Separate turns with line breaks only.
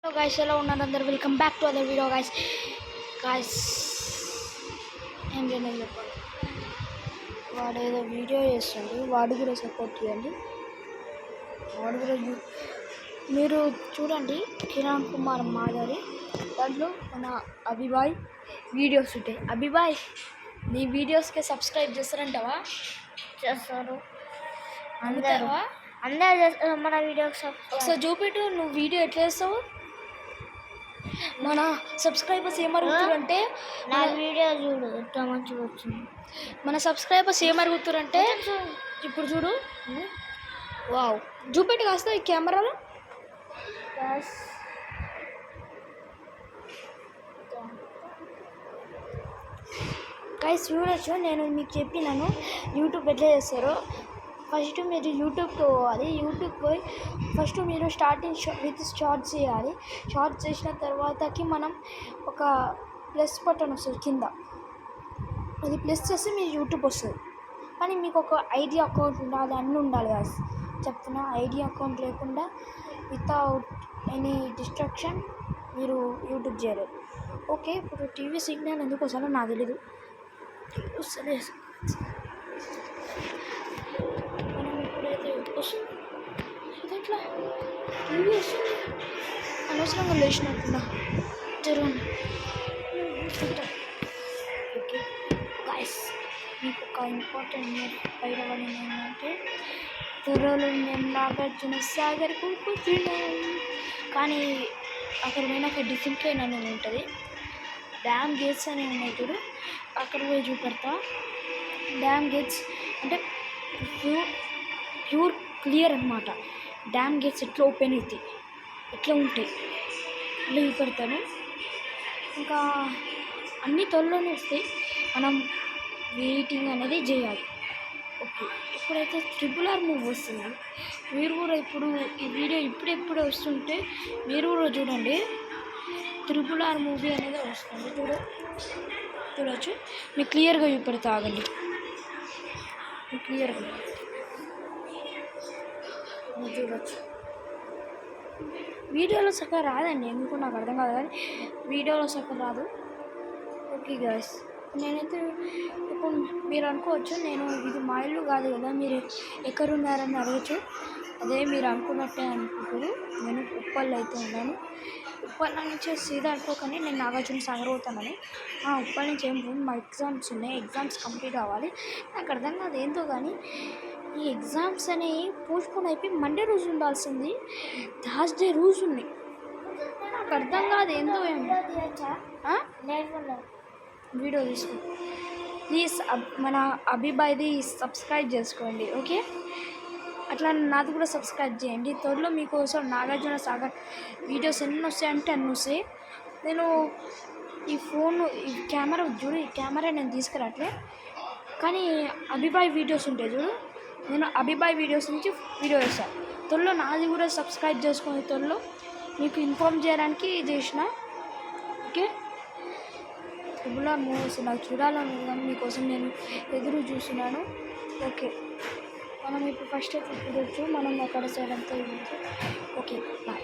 Hello guys, ఎలా ఉన్నారు అందరు? Welcome back to other video guys. Guys ఏం లేదు చెప్పాలి. వాడు ఏదో వీడియో చేస్తుండు, వాడు కూడా సపోర్ట్ చేయండి. వాడు కూడా మీరు చూడండి, కిరణ్ కుమార్ మాధవి దాంట్లో మన అభిబాయ్ వీడియోస్ ఉంటాయి. అభిబాయ్, నీ వీడియోస్కి సబ్స్క్రైబ్ చేస్తారంటావా?
చేస్తారు
అందరూ
అందరూ చేస్తారు మన వీడియోకి.
ఒకసారి చూపెట్టు, నువ్వు వీడియో ఎట్లా చేస్తావు? మన సబ్స్క్రైబర్స్ ఏమరుగుతారంటే,
నా వీడియో చూడు ఎంత మంచిగా వచ్చింది.
మన సబ్స్క్రైబర్స్ ఏమరుగుతారంటే, ఇప్పుడు చూడు, వావ్, చూపెట్టి కాస్త ఈ కెమెరాలో. గైస్ చూడొచ్చు, నేను మీకు చెప్పినాను యూట్యూబ్ ఎట్లా చేస్తారో. ఫస్ట్ మీరు యూట్యూబ్కి పోవాలి. యూట్యూబ్ పోయి ఫస్ట్ మీరు స్టార్టింగ్ విత్ షార్ట్స్ చేయాలి. షార్ట్స్ చేసిన తర్వాతకి మనం ఒక ప్లస్ బటన్ వస్తుంది కింద, అది ప్లస్ చేస్తే మీరు యూట్యూబ్ వస్తుంది. కానీ మీకు ఒక ఐడి అకౌంట్ ఉండాలి, అన్నీ ఉండాలి కదా చెప్తున్నా. ఐడి అకౌంట్ లేకుండా వితౌట్ ఎనీ డిస్ట్రాక్షన్ మీరు యూట్యూబ్ చేయలేరు. ఓకే, ఇప్పుడు టీవీ సిగ్నల్ ఎందుకు వస్తుందో నాకు తెలీదు. వస్తుంది ఇట్లా టీవీ వస్తుంది, అనవసరంగా లేచినట్టున్నా జరుగుతుంది. ఓకే గైస్, మీకు ఒక ఇంపార్టెంట్ బయటపడింది ఏంటంటే, త్వరలో నేను నాగార్జున సాగర్ కూర్చున్నాను. కానీ అక్కడ పోయినాక డిఫరెంట్ లైన్ అనేది ఉంటుంది. డ్యామ్ గేట్స్ అనేవి ఉన్నాయి చూడు, అక్కడ పోయి చూపెడతా. డ్యామ్ గేట్స్ అంటే ప్యూర్ క్లియర్ అనమాట. డ్యామ్ గేట్స్ ఎట్లా ఓపెన్ అవుతాయి, ఎట్లా ఉంటాయి ఇట్లా చూపెడతాను. ఇంకా అన్ని త్వరలోనే వస్తాయి, మనం వెయిటింగ్ అనేది చేయాలి. ఓకే, ఇప్పుడైతే RRR మూవీ వస్తుంది. మీరు కూడా ఇప్పుడు ఈ వీడియో ఇప్పుడే వస్తుంటే మీరు కూడా చూడండి. RRR మూవీ అనేది వస్తుంది, చూడవచ్చు. మీకు క్లియర్గా చూపెడతా, ఆగండి. క్లియర్గా చూడవచ్చు. వీడియోలో సగం రాదండి, ఎందుకు నాకు అర్థం కాదు, కానీ వీడియోలో సగం రాదు. ఓకే గాయ్స్, నేనైతే ఇప్పుడు మీరు అనుకోవచ్చు, నేను ఇది మా ఇల్లు కాదు కదా, మీరు ఎక్కడున్నారని అడగచ్చు. అదే మీరు అనుకున్నట్టే అనుకుంటారు. నేను ఉప్పల్లో అయితే ఉన్నాను. ఉప్పల్ నుంచి సీదా అనుకోకని నేను నాగార్జున సాగర్ పోతానని. ఉప్పల్ నుంచి ఏం పోను, మా ఎగ్జామ్స్ ఉన్నాయి, ఎగ్జామ్స్ కంప్లీట్ అవ్వాలి. నాకు అర్థం కాదు ఏంటో కానీ, ఈ ఎగ్జామ్స్ అనేవి పోస్ట్పోన్ అయిపోయి మండే రోజు ఉండాల్సింది థర్స్డే రోజు ఉన్నాయి. నాకు అర్థం కాదు ఏందో వీడియో తీసుకో ప్లీజ్. మన అభిబాయ్ది సబ్స్క్రైబ్ చేసుకోండి, ఓకే? అట్లా నాది కూడా సబ్స్క్రైబ్ చేయండి. త్వరలో మీకోసం నాగార్జున సాగర్ వీడియోస్ ఎన్ని వస్తాయంటే అన్ని వస్తాయి. నేను ఈ కెమెరా చూడు, ఈ కెమెరా నేను తీసుకురాట్లే, కానీ అభిబాయ్ వీడియోస్ ఉంటాయి చూడు, నేను అభిబాయ్ వీడియోస్ నుంచి వీడియో వేస్తాను. త్వరలో నాది కూడా సబ్స్క్రైబ్ చేసుకొని త్వరలో మీకు ఇన్ఫార్మ్ చేయడానికి చేసిన, ఓకే? RRR మూవీస్ నాకు చూడాలని కానీ మీకోసం నేను ఎదురు చూస్తున్నాను. ఓకే, మనం ఇప్పుడు ఫస్ట్ అయితే చూడొచ్చు, మనం అక్కడ సైడ్ అంతా ఓకే బాయ్.